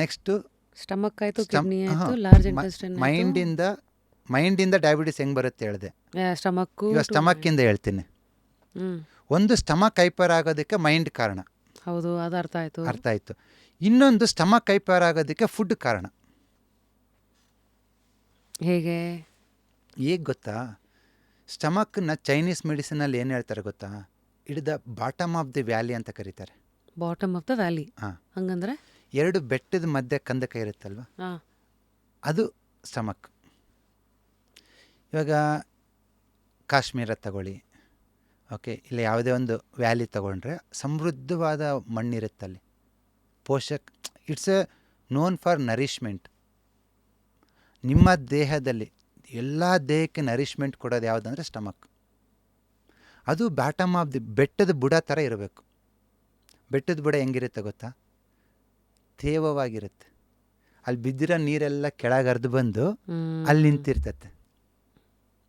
Next stomach ಆಯಿತು, stem kidney ಹಾಂ ಆಯಿತು, ಲಾರ್ಜ್ ಇಂಟೆಸ್ಟೈನ್ ಆಯಿತು, ಮೈಂಡಿಂದ ಡಯಾಬಿಟಿಸ್ ಹೆಂಗೆ ಬರುತ್ತೆ ಹೇಳಿದೆ. ಸ್ಟಮಕ್ಕು ಇವಾಗ ಟು ಸ್ಟಮಕ್ಕಿಂದ ಹೇಳ್ತೀನಿ. ಹ್ಞೂ ಒಂದು ಸ್ಟಮಕ್ ಹೈಪರ್ ಆಗೋದಕ್ಕೆ ಮೈಂಡ್ ಕಾರಣ, ಹೌದು, ಅದು ಅರ್ಥ ಆಯಿತು. ಅರ್ಥ ಆಯಿತು. ಇನ್ನೊಂದು ಸ್ಟಮಕ್ ಹೈಪರ್ ಆಗೋದಕ್ಕೆ ಫುಡ್ ಕಾರಣ. ಹೇಗೆ? ಈಗ ಗೊತ್ತಾ, ಸ್ಟಮಕ್ನ ಚೈನೀಸ್ ಮೆಡಿಸಿನಲ್ಲಿ ಏನು ಹೇಳ್ತಾರೆ ಗೊತ್ತಾ, it the bottom of the valley ಅಂತ ಕರೀತಾರೆ. ಬಾಟಮ್ ಆಫ್ ದ ವ್ಯಾಲಿ ಹಾಂ, ಹಂಗಂದ್ರೆ? 2 ಬೆಟ್ಟದ ಮಧ್ಯೆ ಕಂದಕ ಇರುತ್ತಲ್ವ, ಹಾಂ ಅದು ಸ್ಟಮಕ್. ಇವಾಗ ಕಾಶ್ಮೀರ ತಗೊಳ್ಳಿ, ಓಕೆ, ಇಲ್ಲ ಯಾವುದೇ ಒಂದು ವ್ಯಾಲಿ ತಗೊಂಡ್ರೆ ಸಮೃದ್ಧವಾದ ಮಣ್ಣಿರುತ್ತಲ್ಲಿ, it's a known for nourishment. ನಿಮ್ಮ ದೇಹದಲ್ಲಿ ಎಲ್ಲ ದೇಹಕ್ಕೆ ನರಿಷ್ಮೆಂಟ್ ಕೊಡೋದು ಯಾವುದಂದ್ರೆ ಸ್ಟಮಕ್. ಅದು ಬಾಟಮ್ ಆಫ್ ದಿ ಬೆಟ್ಟದ ಬುಡ ಥರ ಇರಬೇಕು. ಬೆಟ್ಟದ ಬುಡ ಹೆಂಗಿರುತ್ತೆ ಗೊತ್ತಾ, ತೇವವಾಗಿರುತ್ತೆ. ಅಲ್ಲಿ ಬಿದ್ದಿರೋ ನೀರೆಲ್ಲ ಕೆಳಗೆ ಹರಿದು ಬಂದು ಅಲ್ಲಿ ನಿಂತಿರ್ತತೆ,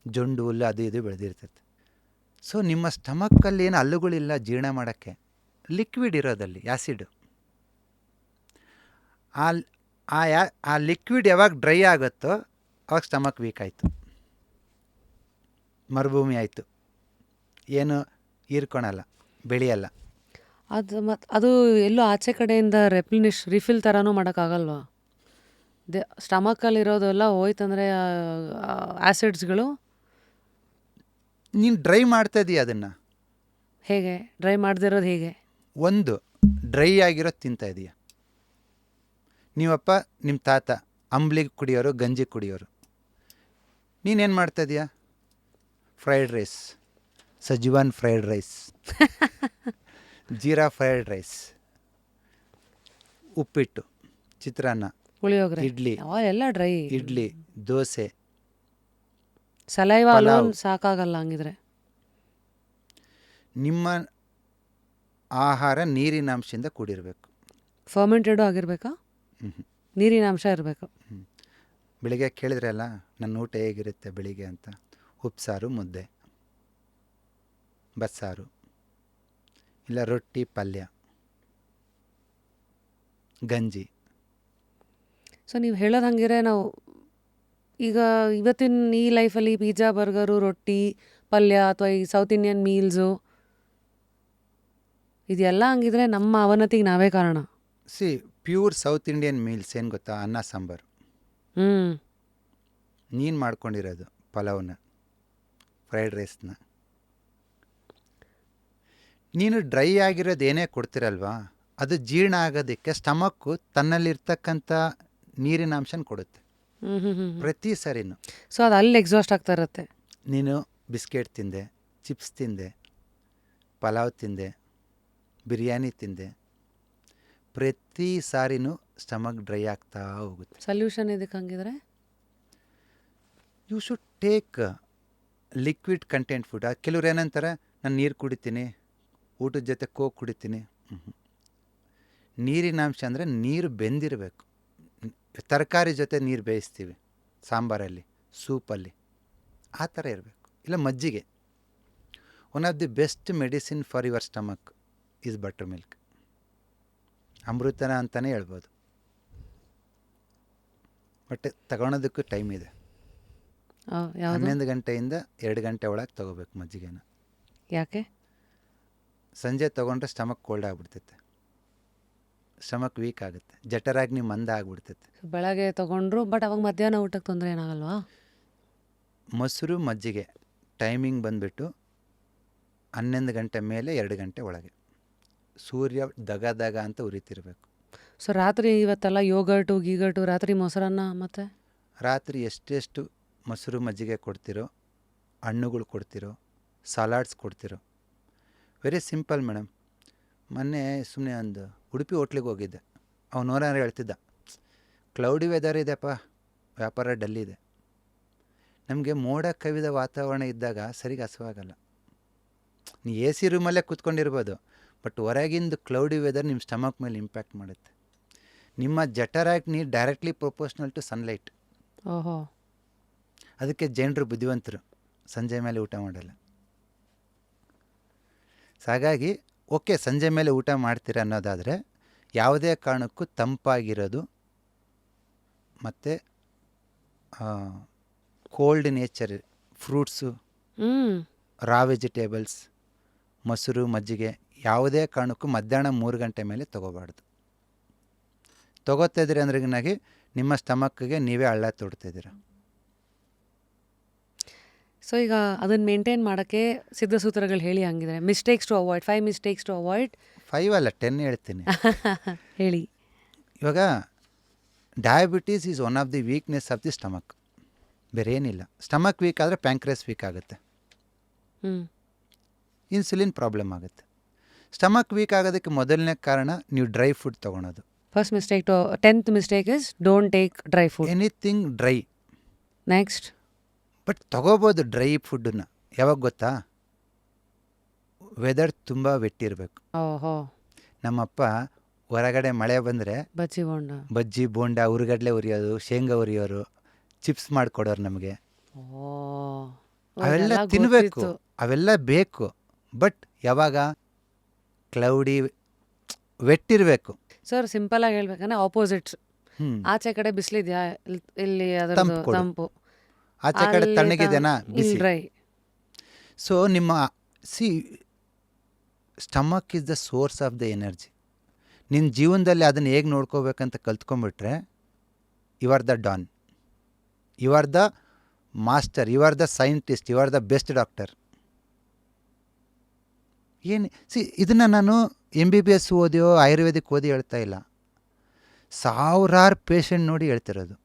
ಜೊಂಡು ಹುಲ್ಲು ಅದು ಇದು ಬೆಳೆದಿರ್ತತೆ. ಸೊ ನಿಮ್ಮ ಸ್ಟಮಕ್ಕಲ್ಲಿ ಏನು ಹಲ್ಲುಗಳಿಲ್ಲ ಜೀರ್ಣ ಮಾಡೋಕ್ಕೆ, ಲಿಕ್ವಿಡ್ ಇರೋದಲ್ಲಿ ಆ್ಯಸಿಡ್. ಆ ಲಿಕ್ವಿಡ್ ಯಾವಾಗ ಡ್ರೈ ಆಗುತ್ತೋ ಅವಾಗ ಸ್ಟಮಕ್ ವೀಕ್ ಆಯಿತು, ಮರುಭೂಮಿ ಆಯಿತು, ಏನು ಹೀರ್ಕೊಳಲ್ಲ, ಬೆಳೆಯಲ್ಲ. ಅದು ಎಲ್ಲೋ ಆಚೆ ಕಡೆಯಿಂದ ರಿಫಿಲ್ ಥರನೂ ಮಾಡೋಕ್ಕಾಗಲ್ವಾ? ಸ್ಟಮಕಲ್ಲಿರೋದೆಲ್ಲ ಹೋಯ್ತಂದರೆ ಆ್ಯಸಿಡ್ಸ್ಗಳು ನೀನು ಡ್ರೈ ಮಾಡ್ತಾ ಇದೀಯ ಅದನ್ನು. ಹೇಗೆ ಡ್ರೈ ಮಾಡದಿರೋದು? ಹೇಗೆ? ಒಂದು ಡ್ರೈ ಆಗಿರೋದು ತಿಂತಾ ಇದೀಯ. ನೀವಪ್ಪ ನಿಮ್ಮ ತಾತ ಅಂಬ್ಲಿಗೆ ಕುಡಿಯೋರು, ಗಂಜಿ ಕುಡಿಯೋರು. ನೀನೇನು ಮಾಡ್ತಾ ಇದೀಯ? Fried rice, schezwan fried rice, jeera fried rice, uppittu, chitranna, puliyogare, idli, ಎಲ್ಲ ಡ್ರೈ. ಇಡ್ಲಿ, ದೋಸೆ, ಸಲೈವ ಪಲಾವ್. ಅಲೋನ್ ಸಾಕಾಗಲ್ಲ ಹಂಗಿದ್ರೆ. ನಿಮ್ಮ ಆಹಾರ ನೀರಿನಾಂಶದಿಂದ ಕೂಡಿರಬೇಕು. ಫರ್ಮೆಂಟೆಡು ಆಗಿರ್ಬೇಕಾ? ನೀರಿನ ಅಂಶ ಇರಬೇಕು. ಬೆಳಿಗ್ಗೆ ಕೇಳಿದ್ರಲ್ಲ ನನ್ನ ಊಟ ಹೇಗಿರುತ್ತೆ ಬೆಳಿಗ್ಗೆ ಅಂತ, ಉಪ್ಸಾರು, ಮುದ್ದೆ, ಬಸ್ಸಾರು, ಇಲ್ಲ ರೊಟ್ಟಿ, ಪಲ್ಯ, ಗಂಜಿ. ಸೊ ನೀವು ಹೇಳೋದು ಹಂಗಿದ್ರೆ ನಾವು ಈಗ ಇವತ್ತಿನ ಈ ಲೈಫಲ್ಲಿ ಪಿಜ್ಜಾ, ಬರ್ಗರು, ರೊಟ್ಟಿ, ಪಲ್ಯ ಅಥವಾ ಈ ಸೌತ್ ಇಂಡಿಯನ್ ಮೀಲ್ಸು ಇದೆಲ್ಲ ಹಂಗಿದ್ರೆ ನಮ್ಮ ಅವನತಿಗೆ ನಾವೇ ಕಾರಣ. ಪ್ಯೂರ್ ಸೌತ್ ಇಂಡಿಯನ್ ಮೀಲ್ಸ್ ಏನು ಗೊತ್ತಾ, ಅನ್ನ ಸಾಂಬಾರು. ನೀನು ಮಾಡ್ಕೊಂಡಿರೋದು ಪಲಾವ್ನ, ಫ್ರೈಡ್ ರೈಸ್ನ. ನೀನು ಡ್ರೈ ಆಗಿರೋದು ಏನೇ ಕೊಡ್ತಿರಲ್ವಾ, ಅದು ಜೀರ್ಣ ಆಗೋದಕ್ಕೆ ಸ್ಟಮಕ್ಕು ತನ್ನಲ್ಲಿರ್ತಕ್ಕಂಥ ನೀರಿನಾಂಶನ ಕೊಡುತ್ತೆ ಪ್ರತಿ ಸರಿನೂ. ಸೊ ಅದು ಅಲ್ಲಿ ಎಕ್ಸಾಸ್ಟ್ ಆಗ್ತಾ ಇರುತ್ತೆ. ನೀನು ಬಿಸ್ಕೆಟ್ ತಿಂದೆ, ಚಿಪ್ಸ್ ತಿಂದೆ, ಪಲಾವ್ ತಿಂದೆ, ಬಿರಿಯಾನಿ ತಿಂದೆ, ಪ್ರತಿ ಸಾರಿನೂ ಸ್ಟಮಕ್ ಡ್ರೈ ಆಗ್ತಾ ಹೋಗುತ್ತೆ. ಸೊಲ್ಯೂಷನ್ ಇದಕ್ಕೆ ಹಂಗಿದ್ರೆ you should take liquid content food. ಕೆಲವ್ರು ಏನಂತಾರೆ, ನಾನು ನೀರು ಕುಡಿತೀನಿ, ಊಟದ ಜೊತೆ ಕೋಕ್ ಕುಡಿತೀನಿ. ನೀರಿನಾಂಶ ಅಂದರೆ ನೀರು ಬೆಂದಿರಬೇಕು. ತರಕಾರಿ ಜೊತೆ ನೀರು ಬೇಯಿಸ್ತೀವಿ ಸಾಂಬಾರಲ್ಲಿ, ಸೂಪಲ್ಲಿ, ಆ ಥರ ಇರಬೇಕು. ಇಲ್ಲ ಮಜ್ಜಿಗೆ. One of the best medicine for your stomach is buttermilk. ಅಮೃತನ ಅಂತಲೇ ಹೇಳ್ಬೋದು. ಬಟ್ ತಗೊಳೋದಕ್ಕೂ ಟೈಮ್ ಇದೆ. 11 ಗಂಟೆಯಿಂದ 2 ಗಂಟೆ ಒಳಗೆ ತೊಗೋಬೇಕು ಮಜ್ಜಿಗೆನ. ಯಾಕೆ? ಸಂಜೆ ತೊಗೊಂಡ್ರೆ ಸ್ಟಮಕ್ ಕೋಲ್ಡ್ ಆಗಿಬಿಡ್ತೈತೆ, ಸ್ಟಮಕ್ ವೀಕ್ ಆಗುತ್ತೆ, ಜಠರಾಗ್ನಿ ಮಂದ ಆಗಿಬಿಡ್ತೈತೆ. ಬೆಳಗ್ಗೆ ತೊಗೊಂಡ್ರು, ಬಟ್ ಅವಾಗ ಮಧ್ಯಾಹ್ನ ಊಟಕ್ಕೆ ತೊಂದರೆ ಏನಾಗಲ್ವಾ? ಮೊಸರು ಮಜ್ಜಿಗೆ ಟೈಮಿಂಗ್ ಬಂದುಬಿಟ್ಟು 11 ಗಂಟೆ ಮೇಲೆ 2 ಗಂಟೆ ಒಳಗೆ. ಸೂರ್ಯ ದಗ ಅಂತ ಉರಿತಿರ್ಬೇಕು. ಸೊ ರಾತ್ರಿ ಇವತ್ತೆಲ್ಲ ಯೋಗರ್ಟು ಗೀಗರ್ಟು, ರಾತ್ರಿ ಮೊಸರನ್ನ, ಮತ್ತು ರಾತ್ರಿ ಎಷ್ಟೆಷ್ಟು ಮೊಸರು ಮಜ್ಜಿಗೆ ಕೊಡ್ತಿರೋ, ಹಣ್ಣುಗಳು ಕೊಡ್ತಿರೋ, ಸಲಾಡ್ಸ್ ಕೊಡ್ತಿರೋ. Very simple madam. ಮೊನ್ನೆ ಸುಮ್ಮನೆ ಒಂದು ಉಡುಪಿ ಹೋಟ್ಲಿಗೆ ಹೋಗಿದ್ದೆ. ಅವನು ಓನರ್ ಹೇಳ್ತಿದ್ದ, ಕ್ಲೌಡಿ ವೆದರ್ ಇದೆಪ್ಪ, ವ್ಯಾಪಾರ ಡಲ್ ಇದೆ. ನಮಗೆ ಮೋಡ ಕವಿದ ವಾತಾವರಣ ಇದ್ದಾಗ ಸರಿಗೆ ಹಸುವಾಗಲ್ಲ. ನೀ ಎ ಸಿ ರೂಮಲ್ಲೇ ಕೂತ್ಕೊಂಡಿರ್ಬೋದು, ಬಟ್ ಹೊರಗಿಂದು ಕ್ಲೌಡಿ ವೆದರ್ ನಿಮ್ಮ ಸ್ಟಮಕ್ ಮೇಲೆ ಇಂಪ್ಯಾಕ್ಟ್ ಮಾಡುತ್ತೆ. ನಿಮ್ಮ ಜಠರಾಗ್ನಿ ಡೈರೆಕ್ಟ್ಲಿ ಪ್ರೊಪೋರ್ಷನಲ್ ಟು ಸನ್ಲೈಟ್. ಓಹೋ. ಅದಕ್ಕೆ ಜನರು ಬುದ್ಧಿವಂತರು, ಸಂಜೆ ಮೇಲೆ ಊಟ ಮಾಡಲ್ಲ. ಹಾಗಾಗಿ ಓಕೆ, ಸಂಜೆ ಮೇಲೆ ಊಟ ಮಾಡ್ತೀರ ಅನ್ನೋದಾದರೆ ಯಾವುದೇ ಕಾರಣಕ್ಕೂ ತಂಪಾಗಿರೋದು, ಮತ್ತು ಕೋಲ್ಡ್ ನೇಚರ್ ಫ್ರೂಟ್ಸು, ಹ್ಮ್ ರಾ ವೆಜಿಟೇಬಲ್ಸ್, ಮೊಸರು, ಮಜ್ಜಿಗೆ ಯಾವುದೇ ಕಾರಣಕ್ಕೂ ಮಧ್ಯಾಹ್ನ 3 ಗಂಟೆ ಮೇಲೆ ತೊಗೋಬಾರ್ದು. ತೊಗೋತಿದ್ರಿ ಅಂದ್ರೆನಾಗಿ ನಿಮ್ಮ ಸ್ಟಮಕ್ಗೆ ನೀವೇ ಹಳ್ಳ ತೊಡ್ತಿದ್ದೀರ. ಸೊ ಈಗ ಅದನ್ನ ಮೇಂಟೈನ್ ಮಾಡೋಕ್ಕೆ ಸಿದ್ಧಸೂತ್ರಗಳು ಹೇಳಿ ಹಂಗಿದ್ರೆ. Mistakes to avoid, 5 mistakes to avoid 5 ಅಲ್ಲ 10 ಹೇಳ್ತೀನಿ. ಹೇಳಿ. ಇವಾಗ diabetes is one of the weakness of the stomach. ಬೇರೆ ಏನಿಲ್ಲ. ಸ್ಟಮಕ್ ವೀಕ್ ಆದರೆ ಪ್ಯಾಂಕ್ರೆಸ್ ವೀಕ್ ಆಗುತ್ತೆ, ಹ್ಮ್ ಇನ್ಸುಲಿನ್ ಪ್ರಾಬ್ಲಮ್ ಆಗುತ್ತೆ. ಸ್ಟಮಕ್ ವೀಕ್ ಆಗೋದಕ್ಕೆ ಮೊದಲನೇ ಕಾರಣ ನೀವು ಡ್ರೈ ಫುಡ್ ತೊಗೊಳೋದು. First mistake to 10th mistake is don't take dry food. Anything dry. Next, but ತೊಗೋಬೋದು ಡ್ರೈ ಫುಡ್ಡನ್ನು. ಯಾವಾಗ ಗೊತ್ತಾ? ವೆದರ್ ತುಂಬ ವೆಟ್ಟಿರಬೇಕು. ಓಹೋ, ನಮ್ಮಪ್ಪ ಹೊರಗಡೆ ಮಳೆ ಬಂದರೆ ಬಜ್ಜಿ ಬೋಂಡ. ಬಜ್ಜಿ, ಬೋಂಡ, ಉರುಗಡ್ಲೆ ಉರಿಯೋದು, ಶೇಂಗಾ ಉರಿಯೋರು, ಚಿಪ್ಸ್ ಮಾಡಿಕೊಡೋರು ನಮಗೆ. ಓ, ಅವೆಲ್ಲ ಅದೆಲ್ಲ ತಿನ್ನಬೇಕು, ಗೊತ್ತಿತ್ತು. ಅವೆಲ್ಲ ಬೇಕು. ಬಟ್ ಯಾವಾಗ ಕ್ಲೌಡಿ ವೆಟ್ಟಿರಬೇಕು. ಸರ್ ಸಿಂಪಲ್ ಆಗಿ ಹೇಳ್ಬೇಕಂದ್ರೆ ಆಪೋಸಿಟ್. ಹ್ಞೂ ಆಚೆ ಕಡೆ ಬಿಸಿಲಿದ್ಯಾ, ಇಲ್ಲಿ ತಂಪು ಅದರದ್ದು ಕೊಡು. ತಂಪು, ಆಚೆ ಕಡೆ ಅಲ್ಲಿ ತಣ್ಣಗಿದೆನಾ ಇಲ್ಲಿ ಬಿಸಿ. ಡ್ರೈ. ಸೊ ನಿಮ್ಮ stomach is the source of the energy. ನಿನ್ನ ಜೀವನದಲ್ಲಿ ಅದನ್ನು ಹೇಗೆ ನೋಡ್ಕೋಬೇಕಂತ ಕಲ್ತ್ಕೊಂಡ್ಬಿಟ್ರೆ you are the don, you are the master, you are the scientist, you are the best doctor. ಏನು ಇದನ್ನು ನಾನು MBBS ಓದಿಯೋ ಆಯುರ್ವೇದಿಕ್ ಓದಿ ಹೇಳ್ತಾ ಇಲ್ಲ, ಸಾವಿರಾರು ಪೇಷಂಟ್ ನೋಡಿ ಹೇಳ್ತಿರೋದು.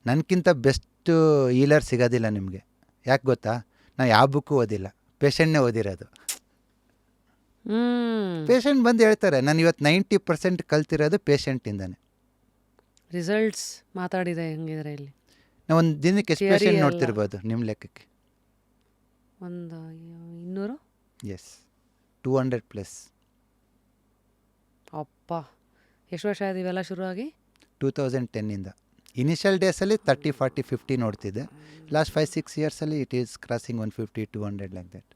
ನನಗಿಂತ ಬೆಸ್ಟ್ ಹೀಲರ್ ಸಿಗೋದಿಲ್ಲ ನಿಮಗೆ. ಯಾಕೆ ಗೊತ್ತಾ? ನಾವು ಯಾವ ಬುಕ್ಕು ಓದಿಲ್ಲ, ಪೇಷಂಟ್ನೇ ಓದಿರೋದು. ಪೇಷಂಟ್ ಬಂದು ಹೇಳ್ತಾರೆ, ನಾನು ಇವತ್ತು 90% ಕಲ್ತಿರೋದು ಪೇಷಂಟಿಂದಾನೆ. ರಿಸಲ್ಟ್ಸ್ ಮಾತಾಡಿದೆ ಹೆಂಗಿದ್ರೆ ಇಲ್ಲಿ. ನಾವು ಒಂದು ದಿನಕ್ಕೆ ಎಷ್ಟು Theory ಪೇಷಂಟ್ ಅಲ್ಲ. ನೋಡ್ತಿರ್ಬೋದು ನಿಮ್ಮ ಲೆಕ್ಕಕ್ಕೆ? ಒಂದು 200. ಎಸ್, 200+. ಅಪ್ಪ, ಎಷ್ಟು ವರ್ಷ ಆಯ್ತು ಇವೆಲ್ಲ ಶುರು ಆಗಿ? 2010ಇಂದ. ಇನಿಷಿಯಲ್ ಡೇಸಲ್ಲಿ 30, 40, 50 ನೋಡ್ತಿದ್ದೆ. ಲಾಸ್ಟ್ 5-6 ಇಯರ್ಸಲ್ಲಿ it is crossing 150, 200 like that.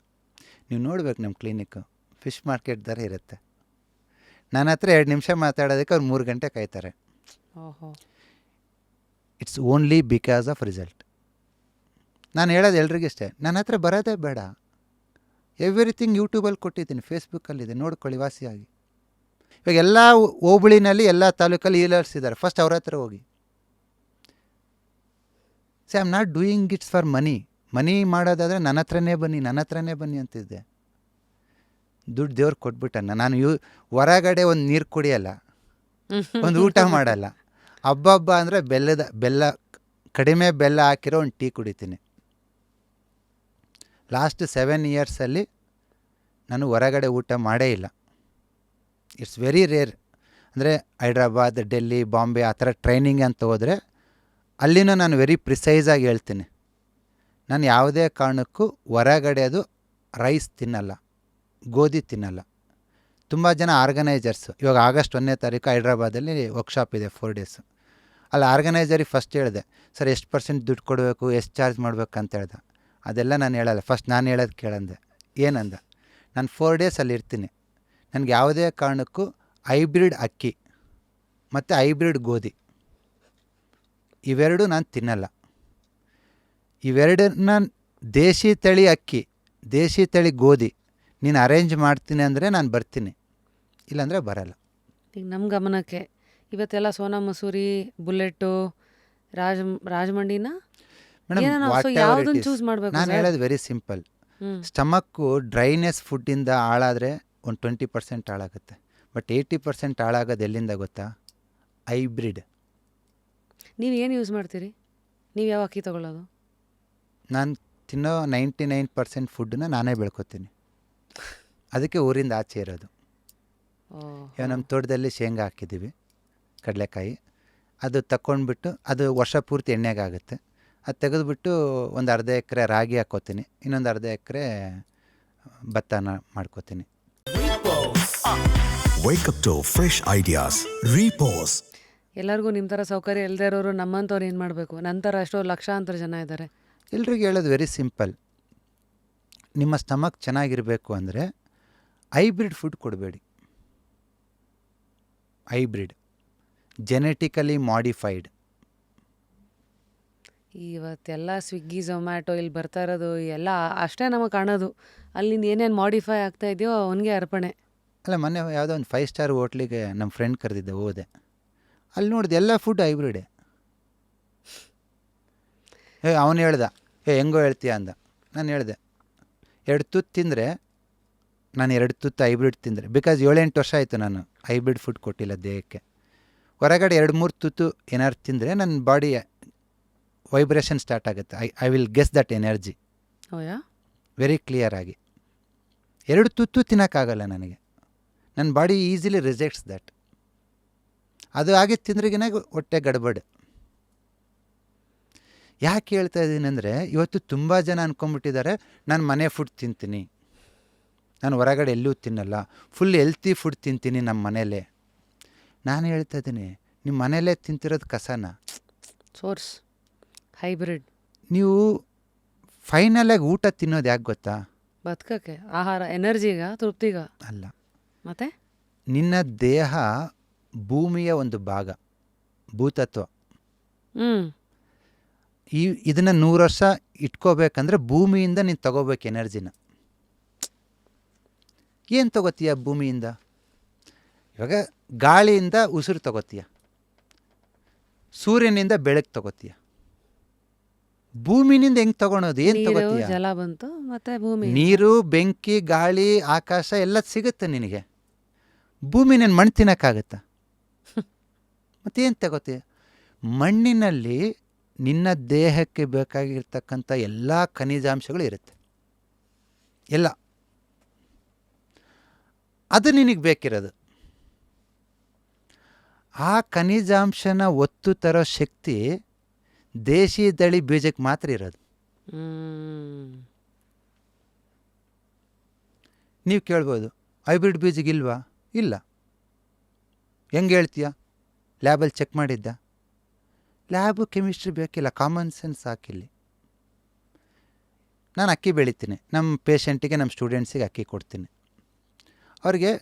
ನೀವು ನೋಡ್ಬೇಕು ನಮ್ಮ ಕ್ಲಿನಿಕ್ಕು ಫಿಶ್ ಮಾರ್ಕೆಟ್ ಥರ ಇರುತ್ತೆ. ನನ್ನ ಹತ್ರ 2 ನಿಮಿಷ ಮಾತಾಡೋದಕ್ಕೆ ಅವ್ರು 3 ಗಂಟೆ ಕಾಯ್ತಾರೆ. ಓಹೋ, it's only because of result. ನಾನು ಹೇಳೋದು ಎಲ್ರಿಗಿಷ್ಟೇ, ನನ್ನ ಹತ್ರ ಬರೋದೇ ಬೇಡ. ಎವ್ರಿಥಿಂಗ್ ಯೂಟ್ಯೂಬಲ್ಲಿ ಕೊಟ್ಟಿದ್ದೀನಿ, ಫೇಸ್ಬುಕ್ಕಲ್ಲಿದೆ, ನೋಡ್ಕೊಳ್ಳಿ ವಾಸಿಯಾಗಿ. ಇವಾಗ ಎಲ್ಲ ಹೋಬಳಿನಲ್ಲಿ, ಎಲ್ಲ ತಾಲೂಕಲ್ಲಿ ಹೀಲರ್ಸ್ ಇದ್ದಾರೆ. ಫಸ್ಟ್ ಅವ್ರ ಹತ್ರ ಹೋಗಿ. I am not doing it's for money ಮಾಡೋದಾದರೆ ನನ್ನ ಹತ್ರನೇ ಬನ್ನಿ ಅಂತಿದ್ದೆ. ದುಡ್ಡು ದೇವ್ರು ಕೊಟ್ಬಿಟ್ಟಣ್ಣ. ನಾನು ಹೊರಗಡೆ ಒಂದು ನೀರು ಕುಡಿಯಲ್ಲ, ಒಂದು ಊಟ ಮಾಡಲ್ಲ. ಹಬ್ಬ ಅಂದರೆ ಬೆಲ್ಲ ಕಡಿಮೆ ಬೆಲ್ಲ ಹಾಕಿರೋ ಒಂದು ಟೀ ಕುಡಿತೀನಿ. ಲಾಸ್ಟ್ 7 ಇಯರ್ಸಲ್ಲಿ ನಾನು ಹೊರಗಡೆ ಊಟ ಮಾಡೇ ಇಲ್ಲ. It's very rare. ಅಂದರೆ ಹೈದ್ರಾಬಾದ್, ಡೆಲ್ಲಿ, ಬಾಂಬೆ ಆ ಥರ ಟ್ರೈನಿಂಗ್ ಅಂತ ಹೋದರೆ ಅಲ್ಲಿನೂ ನಾನು ವೆರಿ ಪ್ರಿಸೈಸಾಗಿ ಹೇಳ್ತೀನಿ, ನಾನು ಯಾವುದೇ ಕಾರಣಕ್ಕೂ ಹೊರಗಡೆ ಅದು ರೈಸ್ ತಿನ್ನಲ್ಲ, ಗೋಧಿ ತಿನ್ನಲ್ಲ. ತುಂಬ ಜನ ಆರ್ಗನೈಸರ್ಸು, ಇವಾಗ ಆಗಸ್ಟ್ 1ನೇ ತಾರೀಕು ಹೈದ್ರಾಬಾದಲ್ಲಿ ವರ್ಕ್ಶಾಪ್ ಇದೆ 4 ಡೇಸು. ಅಲ್ಲಿ ಆರ್ಗನೈಸರಿಗೆ ಫಸ್ಟ್ ಹೇಳಿದೆ, ಸರ್ ಎಷ್ಟು % ದುಡ್ಡು ಕೊಡಬೇಕು, ಎಷ್ಟು ಚಾರ್ಜ್ ಮಾಡಬೇಕಂತ ಹೇಳ್ದೆ. ಅದೆಲ್ಲ ನಾನು ಹೇಳಲ್ಲ, ಫಸ್ಟ್ ನಾನು ಹೇಳೋದು ಕೇಳಂದೆ. ಏನಂದ, ನಾನು 4 ಡೇಸ್ ಅಲ್ಲಿ ಇರ್ತೀನಿ, ನನಗೆ ಯಾವುದೇ ಕಾರಣಕ್ಕೂ ಹೈಬ್ರಿಡ್ ಅಕ್ಕಿ ಮತ್ತು ಹೈಬ್ರಿಡ್ ಗೋಧಿ ಇವೆರಡು ನಾನು ತಿನ್ನಲ್ಲ. ಇವೆರಡನ್ನ ದೇಶಿ ತಳಿ ಅಕ್ಕಿ, ದೇಶಿ ತಳಿ ಗೋಧಿ ನೀನು ಅರೇಂಜ್ ಮಾಡ್ತೀನಿ ಅಂದರೆ ನಾನು ಬರ್ತೀನಿ, ಇಲ್ಲಾಂದರೆ ಬರಲ್ಲ. ಈಗ ನಮ್ಮ ಗಮನಕ್ಕೆ ಇವತ್ತೆಲ್ಲ ಸೋನಾ ಮಸೂರಿ, ಬುಲೆಟ್ಟು, ರಾಜಮಂಡಿನ ಮೇಡಮ್ ಏನೋ ನಾವು ವಾಟ್ ಯಾವ್ದನ್ನ ಚೂಸ್ ಮಾಡಬೇಕು ನಾನು ಸರ್? ಹೇಳೋದು ವೆರಿ ಸಿಂಪಲ್. ಸ್ಟಮಕ್ಕು ಡ್ರೈನೆಸ್ ಫುಡ್ಡಿಂದ ಹಾಳಾದರೆ ಒಂದು 20% ಹಾಳಾಗುತ್ತೆ. ಬಟ್ 80% ಹಾಳಾಗೋದು ಎಲ್ಲಿಂದ ಗೊತ್ತಾ? ಹೈಬ್ರಿಡ್. ನೀವು ಏನು ಯೂಸ್ ಮಾಡ್ತೀರಿ? ನೀವು ಯಾವ ಅಕ್ಕಿ ತೊಗೊಳ್ಳೋದು? ನಾನು ತಿನ್ನೋ 99% ಫುಡ್ಡನ್ನ ನಾನೇ ಬೆಳ್ಕೊತೀನಿ, ಅದಕ್ಕೆ ಊರಿಂದ ಆಚೆ ಇರೋದು. ಇವಾಗ ನಮ್ಮ ತೋಟದಲ್ಲಿ ಶೇಂಗಾ ಹಾಕಿದ್ದೀವಿ, ಕಡಲೆಕಾಯಿ, ಅದು ತಗೊಂಡ್ಬಿಟ್ಟು ಅದು ವರ್ಷ ಪೂರ್ತಿ ಎಣ್ಣೆಗಾಗುತ್ತೆ. ಅದು ತೆಗೆದುಬಿಟ್ಟು ಒಂದು ಅರ್ಧ ಎಕರೆ ರಾಗಿ ಹಾಕ್ಕೋತೀನಿ, ಇನ್ನೊಂದು ಅರ್ಧ ಎಕರೆ ಭತ್ತನ ಮಾಡ್ಕೋತೀನಿ. Wake up to fresh ideas. Repose. ಎಲ್ಲರಿಗೂ ನಿಮ್ಮ ಥರ ಸೌಕರ್ಯ ಇಲ್ಲದೆ ಇರೋರು ನಮ್ಮಂಥವ್ರು ಏನು ಮಾಡಬೇಕು? ನಂತರ ಎಷ್ಟೋ ಲಕ್ಷಾಂತರ ಜನ ಇದ್ದಾರೆ. ಎಲ್ರಿಗೂ ಹೇಳೋದು ವೆರಿ ಸಿಂಪಲ್, ನಿಮ್ಮ ಸ್ಟಮಕ್ ಚೆನ್ನಾಗಿರಬೇಕು ಅಂದರೆ ಹೈಬ್ರಿಡ್ ಫುಡ್ ಕೊಡಬೇಡಿ. Hybrid genetically modified. ಇವತ್ತೆಲ್ಲ ಸ್ವಿಗ್ಗಿ ಝೊಮ್ಯಾಟೊ ಇಲ್ಲಿ ಬರ್ತಾ ಇರೋದು ಎಲ್ಲ ಅಷ್ಟೇ ನಮಗೆ ಕಾಣೋದು. ಅಲ್ಲಿಂದ ಏನೇನು ಮಾಡಿಫೈ ಆಗ್ತಾ ಇದೆಯೋ ಅವನಿಗೆ ಅರ್ಪಣೆ. ಅಲ್ಲ, ಮೊನ್ನೆ ಯಾವುದೋ ಒಂದು 5 ಸ್ಟಾರ್ ಹೋಟ್ಲಿಗೆ ನಮ್ಮ ಫ್ರೆಂಡ್ ಕರೆದಿದ್ದೆ, ಹೋದೆ. ಅಲ್ಲಿ ನೋಡಿದೆ ಎಲ್ಲ ಫುಡ್ ಹೈಬ್ರಿಡೇ. ಅವನು ಹೇಳ್ದ, ಹೆಂಗೋ ಹೇಳ್ತೀಯ ಅಂದ. ನಾನು ಹೇಳಿದೆ, 2 ತುತ್ತು ತಿಂದರೆ, ನಾನು 2 ತುತ್ತು ಹೈಬ್ರಿಡ್ ತಿಂದರೆ, ಬಿಕಾಸ್ 7-8 ವರ್ಷ ಆಯಿತು ನಾನು ಹೈಬ್ರಿಡ್ ಫುಡ್ ಕೊಟ್ಟಿಲ್ಲ ದೇಹಕ್ಕೆ. ಹೊರಗಡೆ 2-3 ತುತ್ತು ಏನಾದ್ರು ತಿಂದರೆ ನನ್ನ ಬಾಡಿ ವೈಬ್ರೇಷನ್ ಸ್ಟಾರ್ಟ್ ಆಗುತ್ತೆ. I will guess that energy ಓಯಾ ವೆರಿ ಕ್ಲಿಯರ್ ಆಗಿ. 2 ತುತ್ತು ತಿನ್ನೋಕ್ಕಾಗಲ್ಲ ನನಗೆ. ನನ್ನ ಬಾಡಿ ಈಸಿಲಿ ರಿಜೆಕ್ಟ್ಸ್ ದಟ್. ಅದು ಹಾಗೆ ತಿಂದ್ರಿಗಿನ ಹೊಟ್ಟೆ ಗಡ್ಬಡ್. ಯಾಕೆ ಹೇಳ್ತಾ ಇದ್ದೀನಿ ಅಂದರೆ, ಇವತ್ತು ತುಂಬ ಜನ ಅಂದ್ಕೊಂಬಿಟ್ಟಿದ್ದಾರೆ ನಾನು ಮನೆ ಫುಡ್ ತಿಂತೀನಿ, ನಾನು ಹೊರಗಡೆ ಎಲ್ಲೂ ತಿನ್ನಲ್ಲ, ಫುಲ್ ಹೆಲ್ತಿ ಫುಡ್ ತಿಂತೀನಿ ನಮ್ಮ ಮನೇಲೇ. ನಾನು ಹೇಳ್ತಾ ಇದ್ದೀನಿ, ನಿಮ್ಮ ಮನೇಲೇ ತಿಂತಿರೋದು ಕಸನ. Source hybrid. ನೀವು ಫೈನಲಾಗಿ ಊಟ ತಿನ್ನೋದು ಯಾಕೆ ಗೊತ್ತಾ? ಬದುಕಕ್ಕೆ, ಆಹಾರ, ಎನರ್ಜಿಗ, ತೃಪ್ತಿಗ ಅಲ್ಲ. ಮತ್ತೆ ನಿನ್ನ ದೇಹ ಭೂಮಿಯ ಒಂದು ಭಾಗ, ಭೂತತ್ವ. ಇದನ್ನು 100 ವರ್ಷ ಇಟ್ಕೋಬೇಕಂದ್ರೆ ಭೂಮಿಯಿಂದ ನೀನು ತಗೋಬೇಕು ಎನರ್ಜಿನ. ಏನು ತಗೋತೀಯ ಭೂಮಿಯಿಂದ? ಇವಾಗ ಗಾಳಿಯಿಂದ ಉಸಿರು ತಗೋತೀಯ, ಸೂರ್ಯನಿಂದ ಬೆಳಕು ತಗೋತೀಯ. ಭೂಮಿನಿಂದ ಹೆಂಗೆ ತಗೊಳೋದು? ಏನು ತಗೋತೀಯ? ಜಲ ಬಂತು, ಮತ್ತೆ ಭೂಮಿ, ನೀರು, ಬೆಂಕಿ, ಗಾಳಿ, ಆಕಾಶ ಎಲ್ಲ ಸಿಗುತ್ತೆ ನಿನಗೆ. ಭೂಮಿ ನೀನು ಮಣ್ಣು ತಿನ್ನೋಕ್ಕಾಗತ್ತಾ? ಮತ್ತೇನು ತಗೋತೀಯ? ಮಣ್ಣಿನಲ್ಲಿ ನಿನ್ನ ದೇಹಕ್ಕೆ ಬೇಕಾಗಿರ್ತಕ್ಕಂಥ ಎಲ್ಲ ಖನಿಜಾಂಶಗಳು ಇರುತ್ತೆ, ಎಲ್ಲ. ಅದು ನಿನಗೆ ಬೇಕಿರೋದು. ಆ ಖನಿಜಾಂಶನ ಒತ್ತು ತರೋ ಶಕ್ತಿ ದೇಶಿ ತಳಿ ಬೀಜಕ್ಕೆ ಮಾತ್ರ ಇರೋದು. ನೀವು ಕೇಳ್ಬೋದು, ಹೈಬ್ರಿಡ್ ಬೀಜಗಿಲ್ವಾ? ಇಲ್ಲ. ಹೆಂಗೆ ಹೇಳ್ತೀಯ? ಲ್ಯಾಬಲ್ಲಿ ಚೆಕ್ ಮಾಡಿದ್ದ? ಲ್ಯಾಬು ಕೆಮಿಸ್ಟ್ರಿ ಬೇಕಿಲ್ಲ, ಕಾಮನ್ ಸೆನ್ಸ್ ಹಾಕಿಲ್ಲಿ. ನಾನು ಅಕ್ಕಿ ಬೆಳಿತೀನಿ, ನಮ್ಮ ಪೇಷಂಟಿಗೆ, ನಮ್ಮ ಸ್ಟೂಡೆಂಟ್ಸಿಗೆ ಅಕ್ಕಿ ಕೊಡ್ತೀನಿ. ಅವ್ರಿಗೆ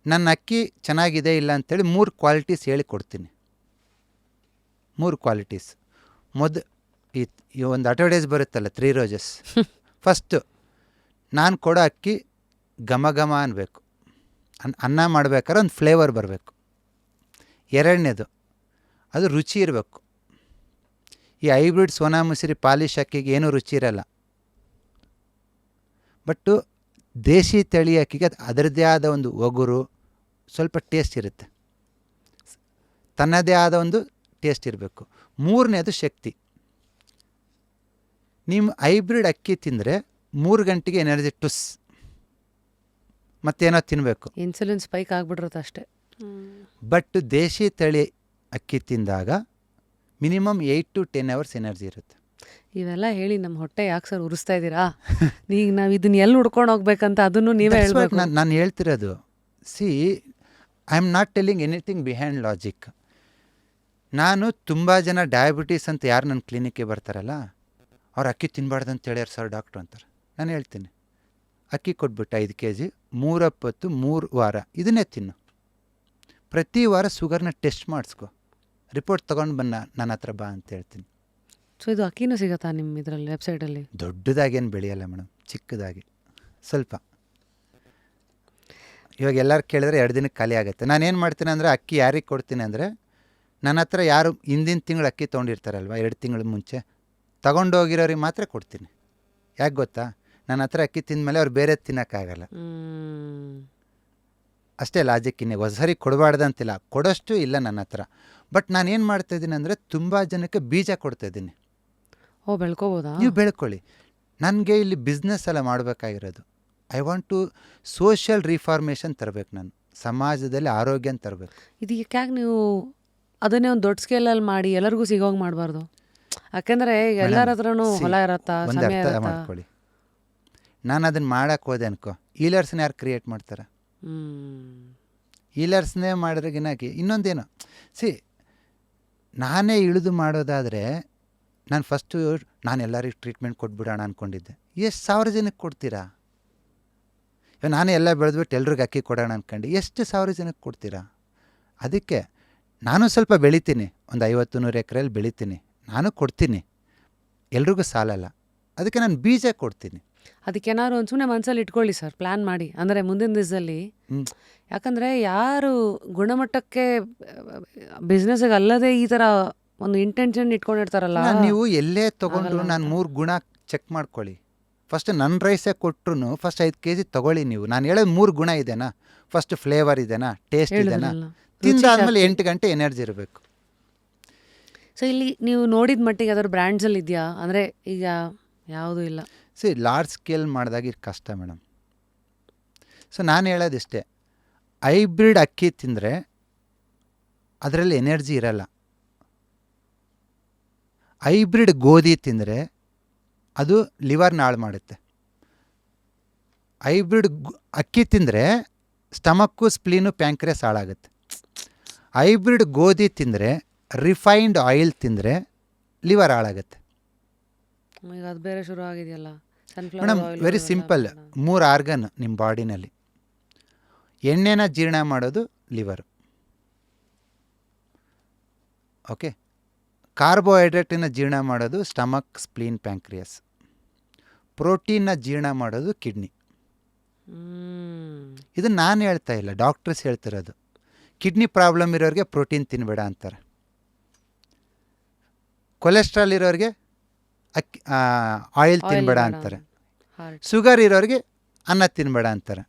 ನನ್ನ ಅಕ್ಕಿ ಚೆನ್ನಾಗಿದೆ ಇಲ್ಲ ಅಂಥೇಳಿ 3 ಕ್ವಾಲಿಟೀಸ್ ಹೇಳಿ ಕೊಡ್ತೀನಿ. 3 ಕ್ವಾಲಿಟೀಸ್. ಈ ಒಂದು ಅಡ್ವರ್ಟೈಸ್ ಬರುತ್ತಲ್ಲ, 3 ರೋಜಸ್. ಫಸ್ಟು, ನಾನು ಕೊಡೋ ಅಕ್ಕಿ ಘಮ ಘಮ ಅನ್ನಬೇಕು, ಅನ್ನ ಮಾಡ್ಬೇಕಾದ್ರೆ ಒಂದು ಫ್ಲೇವರ್ ಬರಬೇಕು. 2ನೇದು, ಅದು ರುಚಿ ಇರಬೇಕು. ಈ ಹೈಬ್ರಿಡ್ ಸೋನಾ ಮಸೂರಿ ಪಾಲಿಶ್ ಅಕ್ಕಿಗೆ ಏನೂ ರುಚಿ ಇರಲ್ಲ. ಬಟ್ಟು ದೇಶಿ ತಳಿ ಅಕ್ಕಿಗೆ ಅದರದ್ದೇ ಆದ ಒಂದು ಒಗುರು, ಸ್ವಲ್ಪ ಟೇಸ್ಟ್ ಇರುತ್ತೆ, ತನ್ನದೇ ಆದ ಒಂದು ಟೇಸ್ಟ್ ಇರಬೇಕು. 3ನೇದು ಶಕ್ತಿ. ನಿಮ್ಮ ಹೈಬ್ರಿಡ್ ಅಕ್ಕಿ ತಿಂದರೆ 3 ಗಂಟೆಗೆ ಎನರ್ಜಿ ಟುಸ್, ಮತ್ತೇನೋ ತಿನ್ನಬೇಕು, ಇನ್ಸುಲಿನ್ ಸ್ಪೈಕ್ ಆಗ್ಬಿಟ್ಟಿರುತ್ತೆ ಅಷ್ಟೇ. ಬಟ್ ದೇಶಿ ತಳಿ ಅಕ್ಕಿ ತಿಂದಾಗ ಮಿನಿಮಮ್ 8 to 10 hours ಎನರ್ಜಿ ಇರುತ್ತೆ. ಇವೆಲ್ಲ ಹೇಳಿ ನಮ್ಮ ಹೊಟ್ಟೆ ಯಾಕೆ ಸರ್ ಉರಿಸ್ತಾ ಇದ್ದೀರಾ? ಈಗ ನಾವು ಇದನ್ನ ಎಲ್ಲಿ ಹುಡ್ಕೊಂಡು ಹೋಗ್ಬೇಕಂತ ಅದನ್ನು ನೀವೇ ಹೇಳ್ಬೇಕು. ನಾನು ಹೇಳ್ತಿರೋದು, C, I am not telling anything behind logic. ನಾನು ತುಂಬ ಜನ ಡಯಾಬಿಟೀಸ್ ಅಂತ ಯಾರು ನನ್ನ ಕ್ಲಿನಿಕ್ಗೆ ಬರ್ತಾರಲ್ಲ, ಅವ್ರು ಅಕ್ಕಿ ತಿನ್ನಬಾರ್ದು ಅಂತ ಹೇಳ್ಯಾರ ಸರ್ ಡಾಕ್ಟ್ರು ಅಂತಾರೆ. ನಾನು ಹೇಳ್ತೀನಿ, ಅಕ್ಕಿ ಕೊಟ್ಬಿಟ್ಟು 5 kg 3 ಹೊತ್ತು 3 ವಾರ ಇದನ್ನೇ ತಿನ್ನು. ಪ್ರತಿ ವಾರ ಶುಗರ್ನ ಟೆಸ್ಟ್ ಮಾಡಿಸ್ಕೊ, ರಿಪೋರ್ಟ್ ತೊಗೊಂಡು ನನ್ನ ಹತ್ರ ಬಾ ಅಂತ ಹೇಳ್ತೀನಿ. ಸೊ ಇದು ಅಕ್ಕಿನೂ ಸಿಗುತ್ತಾ ನಿಮ್ಮ ಇದರಲ್ಲಿ ವೆಬ್ಸೈಟಲ್ಲಿ? ದೊಡ್ಡದಾಗೇನು ಬೆಳೆಯಲ್ಲ ಮೇಡಮ್, ಚಿಕ್ಕದಾಗಿ ಸ್ವಲ್ಪ. ಇವಾಗ ಎಲ್ಲರೂ ಕೇಳಿದ್ರೆ 2 ದಿನಕ್ಕೆ ಖಾಲಿ ಆಗುತ್ತೆ. ನಾನೇನು ಮಾಡ್ತೀನಿ ಅಂದರೆ, ಅಕ್ಕಿ ಯಾರಿಗೆ ಕೊಡ್ತೀನಿ ಅಂದರೆ, ನನ್ನ ಹತ್ರ ಯಾರು ಹಿಂದಿನ ತಿಂಗಳು ಅಕ್ಕಿ ತೊಗೊಂಡಿರ್ತಾರಲ್ವ, 2 ತಿಂಗಳ ಮುಂಚೆ ತಗೊಂಡೋಗಿರೋರಿಗೆ ಮಾತ್ರ ಕೊಡ್ತೀನಿ. ಯಾಕೆ ಗೊತ್ತಾ? ನನ್ನ ಹತ್ರ ಅಕ್ಕಿ ತಿಂದಮೇಲೆ ಅವ್ರು ಬೇರೆ ತಿನ್ನೋಕ್ಕಾಗಲ್ಲ. ಅಷ್ಟೇ ಲಾಜಿಕ್. ಇನ್ನೇ ಹೊಸರಿ ಕೊಡಬಾರ್ದಂತಿಲ್ಲ, ಕೊಡೋಷ್ಟು ಇಲ್ಲ ನನ್ನ ಹತ್ರ. ಬಟ್ ನಾನೇನು ಮಾಡ್ತಾಯಿದ್ದೀನಿ ಅಂದರೆ, ತುಂಬ ಜನಕ್ಕೆ ಬೀಜ ಕೊಡ್ತಾಯಿದ್ದೀನಿ. ಬೆಳ್ಕೋಬೋದಾ? ನೀವು ಬೆಳ್ಕೊಳ್ಳಿ. ನನಗೆ ಇಲ್ಲಿ ಬಿಸ್ನೆಸ್ ಎಲ್ಲ ಮಾಡಬೇಕಾಗಿರೋದು. I want to social reformation ತರಬೇಕು, ನಾನು ಸಮಾಜದಲ್ಲಿ ಆರೋಗ್ಯನ ತರಬೇಕು. ಇದಕ್ಕೆ ಯಾಕೆ ನೀವು ಅದನ್ನೇ ಒಂದು ದೊಡ್ಡ ಸ್ಕೇಲಲ್ಲಿ ಮಾಡಿ ಎಲ್ಲರಿಗೂ ಸಿಗೋಂಗೆ ಮಾಡಬಾರ್ದು? ಯಾಕೆಂದರೆ ಎಲ್ಲರ ಹತ್ರನೂ ಹೊಲ ಇರತ್ತಾ, ಒಂದು ಸಮಯ ಅರ್ಥ ಇರತ್ತಾ? ಮಾಡ್ಕೊಳ್ಳಿ, ನಾನು ಅದನ್ನು ಮಾಡೋಕ್ಕೆ ಹೋದೆ ಅನ್ಕೋ, ಈಲರ್ಸ್ನ ಯಾರು ಕ್ರಿಯೇಟ್ ಮಾಡ್ತಾರೆ? ಈಲರ್ಸ್ನೇ ಮಾಡಿದ್ರಗಿನಾಗಿ ಇನ್ನೊಂದೇನು, ಸಿ, ನಾನೇ ಇಳಿದು ಮಾಡೋದಾದರೆ ನಾನು ಫಸ್ಟು ನಾನು ಎಲ್ಲರಿಗೂ ಟ್ರೀಟ್ಮೆಂಟ್ ಕೊಟ್ಬಿಡೋಣ ಅಂದ್ಕೊಂಡಿದ್ದೆ. ಎಷ್ಟು 1000 ಜನಕ್ಕೆ ಕೊಡ್ತೀರಾ? ನಾನೇ ಎಲ್ಲ ಬೆಳೆದ್ಬಿಟ್ಟು ಎಲ್ರಿಗೂ ಅಕ್ಕಿ ಕೊಡೋಣ ಅಂದ್ಕೊಂಡು ಎಷ್ಟು 1000 ಜನಕ್ಕೆ ಕೊಡ್ತೀರಾ? ಅದಕ್ಕೆ ನಾನು ಸ್ವಲ್ಪ ಬೆಳಿತೀನಿ, ಒಂದು 50-100 ಎಕರೆಯಲ್ಲಿ ಬೆಳಿತೀನಿ, ನಾನು ಕೊಡ್ತೀನಿ, ಎಲ್ರಿಗೂ ಸಾಲಲ್ಲ, ಅದಕ್ಕೆ ನಾನು ಬೀಜ ಕೊಡ್ತೀನಿ. ಅದಕ್ಕೇನಾದ್ರು ಒಂದು ಸುಮ್ಮನೆ ಮನಸ್ಸಲ್ಲಿ ಇಟ್ಕೊಳ್ಳಿ ಸರ್, ಪ್ಲ್ಯಾನ್ ಮಾಡಿ. ಅಂದರೆ ಮುಂದಿನ ದಿವಸದಲ್ಲಿ, ಹ್ಮ್. ಯಾಕಂದರೆ ಯಾರು ಗುಣಮಟ್ಟಕ್ಕೆ ಬಿಸ್ನೆಸ್ಸಿಗೆ ಅಲ್ಲದೆ ಈ ಥರ ಒಂದು ಇಂಟೆನ್ಷನ್ ಇಟ್ಕೊಂಡಿರ್ತಾರಲ್ಲ, ನೀವು ಎಲ್ಲೇ ತೊಗೊಂಡ್ರು ಆಗಲ್ಲ ನಾನು ಅಂತ. 3 ಗುಣ ಚೆಕ್ ಮಾಡ್ಕೊಳ್ಳಿ. ಫಸ್ಟ್ ನನ್ನ ರೈಸೇ ಕೊಟ್ಟರು ಫಸ್ಟ್ 5 kg ತೊಗೊಳ್ಳಿ ನೀವು. ನಾನು ಹೇಳೋದು 3 ಗುಣ ಇದೆನಾ, ಫಸ್ಟ್ ಫ್ಲೇವರ್ ಇದೆನಾ, ಟೇಸ್ಟ್ ಇದೆನಾ, ಹೇಳಿದ್ರಲ್ಲ, ತಿಂದಾದ್ಮೇಲೆ ರುಚಿ 8 ಗಂಟೆ ಎನರ್ಜಿ ಇರಬೇಕು. ಸೊ ಇಲ್ಲಿ ನೀವು ನೋಡಿದ ಮಟ್ಟಿಗೆ ಯಾವ್ದಾದ್ರು ಬ್ರ್ಯಾಂಡ್ಸಲ್ಲಿ ಇದೆಯಾ? ಅಂದರೆ ಈಗ ಯಾವುದೂ ಇಲ್ಲ. ಲಾರ್ಜ್ ಸ್ಕೇಲ್ ಮಾಡಿದಾಗ ಇದು ಕಷ್ಟ ಮೇಡಮ್. ಸೊ ನಾನು ಹೇಳೋದಿಷ್ಟೇ, ಹೈಬ್ರಿಡ್ ಅಕ್ಕಿ ತಿಂದರೆ ಅದರಲ್ಲಿ ಎನರ್ಜಿ ಇರಲ್ಲ. ಹೈಬ್ರಿಡ್ ಗೋಧಿ ತಿಂದರೆ ಅದು ಲಿವರ್ನ ಹಾಳು ಮಾಡುತ್ತೆ. ಹೈಬ್ರಿಡ್ ಅಕ್ಕಿ ತಿಂದರೆ ಸ್ಟಮಕ್ಕು, ಸ್ಪ್ಲೀನು, ಪ್ಯಾಂಕ್ರಿಯಾಸ್ ಹಾಳಾಗುತ್ತೆ. ಹೈಬ್ರಿಡ್ ಗೋಧಿ ತಿಂದರೆ, ರಿಫೈನ್ಡ್ ಆಯಿಲ್ ತಿಂದರೆ ಲಿವರ್ ಹಾಳಾಗುತ್ತೆ. ಈಗ ಅದು ಬೇರೆ ಶುರು ಆಗಿದೆಯಲ್ಲ, sunflower madam oil. Very simple, 3 organ ನಿಮ್ಮ ಬಾಡಿನಲ್ಲಿ. ಎಣ್ಣೆನ ಜೀರ್ಣ ಮಾಡೋದು ಲಿವರು, ಓಕೆ. ಕಾರ್ಬೋಹೈಡ್ರೇಟನ್ನ ಜೀರ್ಣ ಮಾಡೋದು ಸ್ಟಮಕ್, ಸ್ಪ್ಲೀನ್, ಪ್ಯಾಂಕ್ರಿಯಾಸ್. ಪ್ರೋಟೀನ್ನ ಜೀರ್ಣ ಮಾಡೋದು ಕಿಡ್ನಿ. ಇದು ನಾನು ಹೇಳ್ತಾ ಇಲ್ಲ, ಡಾಕ್ಟರ್ಸ್ ಹೇಳ್ತಿರೋದು. ಕಿಡ್ನಿ ಪ್ರಾಬ್ಲಮ್ ಇರೋರಿಗೆ ಪ್ರೋಟೀನ್ ತಿನ್ನಬೇಡ ಅಂತಾರೆ. ಕೊಲೆಸ್ಟ್ರಾಲ್ ಇರೋರಿಗೆ ಆಯಿಲ್ ತಿನ್ನಬೇಡ ಅಂತಾರೆ. ಶುಗರ್ ಇರೋರಿಗೆ ಅನ್ನ ತಿನ್ನಬೇಡ ಅಂತಾರೆ.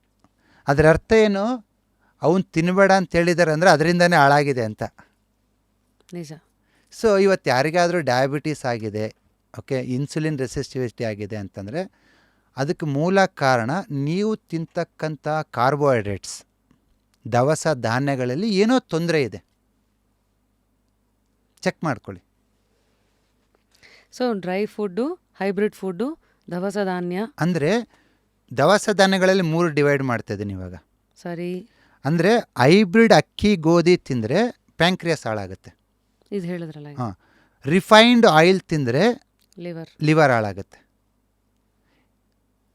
ಅದರ ಅರ್ಥ ಏನು, ಅವನು ತಿನ್ನಬೇಡ ಅಂತ ಹೇಳಿದ್ದಾರೆ ಅಂದರೆ ಅದರಿಂದನೇ ಹಾಳಾಗಿದೆ ಅಂತ. ನಿಜ. ಸೊ ಇವತ್ತು ಯಾರಿಗಾದರೂ ಡಯಾಬಿಟೀಸ್ ಆಗಿದೆ, ಓಕೆ, ಇನ್ಸುಲಿನ್ ರೆಸಿಸ್ಟಿವಿಟಿ ಆಗಿದೆ ಅಂತಂದರೆ ಅದಕ್ಕೆ ಮೂಲ ಕಾರಣ ನೀವು ತಿಂತಕ್ಕಂಥ ಕಾರ್ಬೋಹೈಡ್ರೇಟ್ಸ್, ದವಸ ಧಾನ್ಯಗಳಲ್ಲಿ ಏನೋ ತೊಂದರೆ ಇದೆ. ಚೆಕ್ ಮಾಡ್ಕೊಳ್ಳಿ. So dry food, hybrid food, ದವಸ ಧಾನ್ಯ. ಅಂದರೆ ದವಸ ಧಾನ್ಯಗಳಲ್ಲಿ 3 ಡಿವೈಡ್ ಮಾಡ್ತಾಯಿದ್ದೀನಿ ಇವಾಗ. ಸರಿ, ಅಂದರೆ ಹೈಬ್ರಿಡ್ ಅಕ್ಕಿ ಗೋಧಿ ತಿಂದರೆ ಪ್ಯಾಂಕ್ರಿಯಾಸ್ ಹಾಳಾಗುತ್ತೆ. ಇದು ಹೇಳಿದ್ರಲ್ಲ ಈಗ. ಹಾಂ. ರಿಫೈನ್ಡ್ ಆಯಿಲ್ ತಿಂದರೆ ಲಿವರ್. ಲಿವರ್ ಹಾಳಾಗುತ್ತೆ.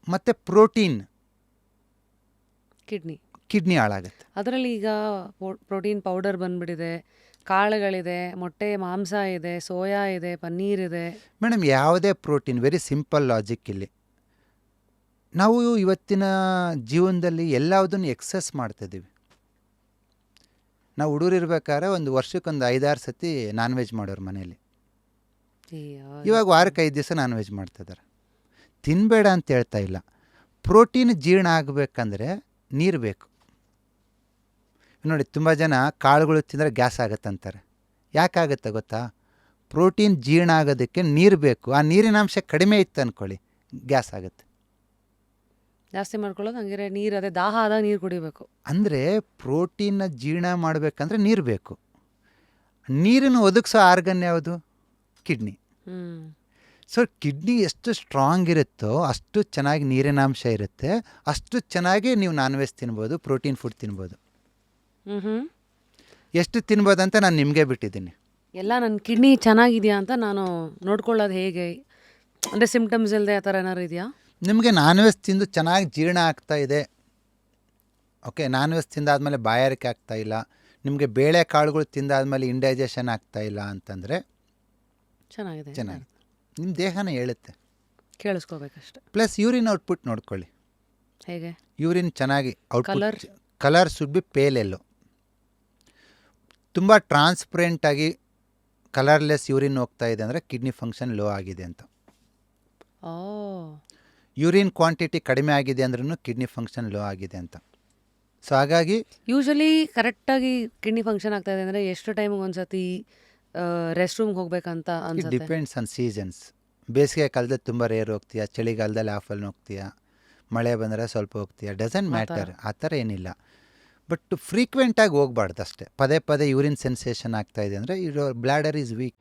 ಮತ್ತು ಪ್ರೋಟೀನ್, ಕಿಡ್ನಿ. ಕಿಡ್ನಿ ಹಾಳಾಗುತ್ತೆ. ಅದರಲ್ಲಿ ಈಗ ಪ್ರೋಟೀನ್ ಪೌಡರ್ ಬಂದ್ಬಿಟ್ಟಿದೆ, ಕಾಳುಗಳಿದೆ, ಮೊಟ್ಟೆ ಮಾಂಸ ಇದೆ, ಸೋಯಾ ಇದೆ, ಪನ್ನೀರ್ ಇದೆ. ಮೇಡಮ್ ಯಾವುದೇ ಪ್ರೋಟೀನ್, ವೆರಿ ಸಿಂಪಲ್ ಲಾಜಿಕ್ ಇಲ್ಲಿ. ನಾವು ಇವತ್ತಿನ ಜೀವನದಲ್ಲಿ ಎಲ್ಲದನ್ನು ಎಕ್ಸಸ್ ಮಾಡ್ತಾಯಿದ್ದೀವಿ. ನಾವು ಹುಡುಗರಿರ್ಬೇಕಾದ್ರೆ ಒಂದು ವರ್ಷಕ್ಕೊಂದು 5-6 ಸತಿ ನಾನ್ ವೆಜ್ ಮಾಡೋರು ಮನೇಲಿ. ಇವಾಗ ವಾರಕ್ಕೆ 5 ದಿವಸ ನಾನ್ ವೆಜ್ ಮಾಡ್ತಿದ್ದಾರೆ. ತಿನ್ನಬೇಡ ಅಂತ ಹೇಳ್ತಾ ಇಲ್ಲ. ಪ್ರೋಟೀನ್ ಜೀರ್ಣ ಆಗಬೇಕಂದ್ರೆ ನೀರು ಬೇಕು. ನೋಡಿ, ತುಂಬ ಜನ ಕಾಳುಗಳು ತಿಂದರೆ ಗ್ಯಾಸ್ ಆಗುತ್ತಂತಾರೆ. ಯಾಕಾಗುತ್ತೆ ಗೊತ್ತಾ? ಪ್ರೋಟೀನ್ ಜೀರ್ಣ ಆಗೋದಕ್ಕೆ ನೀರು ಬೇಕು. ಆ ನೀರಿನ ಅಂಶ ಕಡಿಮೆ ಇತ್ತು ಅಂದ್ಕೊಳ್ಳಿ, ಗ್ಯಾಸ್ ಆಗುತ್ತೆ. ಜಾಸ್ತಿ ಮಾಡ್ಕೊಳ್ಳೋದು ಹಂಗಿರೆ ನೀರು, ಅದೇ ದಾಹ ಆದಾಗ ನೀರು ಕುಡಿಬೇಕು. ಅಂದರೆ ಪ್ರೋಟೀನ್ನ ಜೀರ್ಣ ಮಾಡಬೇಕಂದ್ರೆ ನೀರು ಬೇಕು. ನೀರನ್ನು ಒದಗಿಸೋ ಆರ್ಗನ್ ಯಾವುದು? ಕಿಡ್ನಿ. ಸೊ ಕಿಡ್ನಿ ಎಷ್ಟು ಸ್ಟ್ರಾಂಗ್ ಇರುತ್ತೋ ಅಷ್ಟು ಚೆನ್ನಾಗಿ ನೀರಿನಾಂಶ ಇರುತ್ತೆ, ಅಷ್ಟು ಚೆನ್ನಾಗಿ ನೀವು ನಾನ್ ವೆಜ್ ತಿನ್ಬೋದು, ಪ್ರೋಟೀನ್ ಫುಡ್ ತಿನ್ಬೋದು. ಎಷ್ಟು ತಿನ್ಬೋದು ಅಂತ ನಾನು ನಿಮಗೆ ಬಿಟ್ಟಿದ್ದೀನಿ. ಎಲ್ಲ ನನ್ನ ಕಿಡ್ನಿ ಚೆನ್ನಾಗಿದೆಯಾ ಅಂತ ನಾನು ನೋಡ್ಕೊಳ್ಳೋದು ಹೇಗೆ? ಅಂದರೆ ಸಿಮ್ಟಮ್ಸ್ ಇಲ್ಲದೆ ಆ ಥರ ಏನಾದ್ರು ಇದೆಯಾ? ನಿಮಗೆ ನಾನ್ ವೆಜ್ ತಿಂದು ಚೆನ್ನಾಗಿ ಜೀರ್ಣ ಆಗ್ತಾ ಇದೆ, ಓಕೆ, ನಾನ್ ವೆಜ್ ತಿಂದಾದ್ಮೇಲೆ ಬಾಯಾರಿಕೆ ಆಗ್ತಾ ಇಲ್ಲ, ನಿಮಗೆ ಬೇಳೆ ಕಾಳುಗಳು ತಿಂದಾದ್ಮೇಲೆ ಇಂಡೈಜೆಷನ್ ಆಗ್ತಾ ಇಲ್ಲ ಅಂತಂದರೆ ಚೆನ್ನಾಗಿದೆ. ಚೆನ್ನಾಗಿ ನಿಮ್ಮ ದೇಹನ ಹೇಳುತ್ತೆ. ಕೇಳಿಸ್ಕೋಬೇಕಷ್ಟೆ. ಪ್ಲಸ್ ಯೂರಿನ್ ಔಟ್ಪುಟ್ ನೋಡ್ಕೊಳ್ಳಿ. ಹೇಗೆ? ಯೂರಿನ್ ಚೆನ್ನಾಗಿ Colour? Colour should be pale yellow. ತುಂಬ ಟ್ರಾನ್ಸ್ಪರೆಂಟಾಗಿ ಕಲರ್ಲೆಸ್ ಯೂರಿನ್ ಹೋಗ್ತಾ ಇದೆ ಅಂದರೆ ಕಿಡ್ನಿ ಫಂಕ್ಷನ್ ಲೋ ಆಗಿದೆ ಅಂತ. ಓ, ಯೂರಿನ್ ಕ್ವಾಂಟಿಟಿ ಕಡಿಮೆ ಆಗಿದೆ ಅಂದ್ರೂ ಕಿಡ್ನಿ ಫಂಕ್ಷನ್ ಲೋ ಆಗಿದೆ ಅಂತ. ಸೊ ಹಾಗಾಗಿ ಯೂಶಲಿ ಕರೆಕ್ಟಾಗಿ ಕಿಡ್ನಿ ಫಂಕ್ಷನ್ ಆಗ್ತಾ ಇದೆ ಅಂದರೆ ಎಷ್ಟು ಟೈಮಿಗೆ ಒಂದ್ಸತಿ ರೆಸ್ಟ್ ರೂಮ್ಗೆ ಹೋಗ್ಬೇಕಂತ ಇಟ್ ಅನ್ಸುತ್ತೆ? Depends on seasons. ಬೇಸಿಗೆ ಕಾಲದಲ್ಲಿ ತುಂಬ ರೇರ್ ಹೋಗ್ತೀಯಾ, ಚಳಿಗಾಲದಲ್ಲಿ ಹಾಫಲ್ಲಿ ಹೋಗ್ತೀಯಾ, ಮಳೆ ಬಂದರೆ ಸ್ವಲ್ಪ ಹೋಗ್ತೀಯಾ, ಡಸಂಟ್ ಮ್ಯಾಟರ್. ಆ ಥರ ಏನಿಲ್ಲ. ಬಟ್ ಫ್ರೀಕ್ವೆಂಟಾಗಿ ಹೋಗ್ಬಾರ್ದು ಅಷ್ಟೇ. ಪದೇ ಪದೇ ಯೂರಿನ್ ಸೆನ್ಸೇಷನ್ ಆಗ್ತಾಯಿದೆ ಅಂದರೆ ಯುವರ್ ಬ್ಲಾಡರ್ ಈಸ್ ವೀಕ್.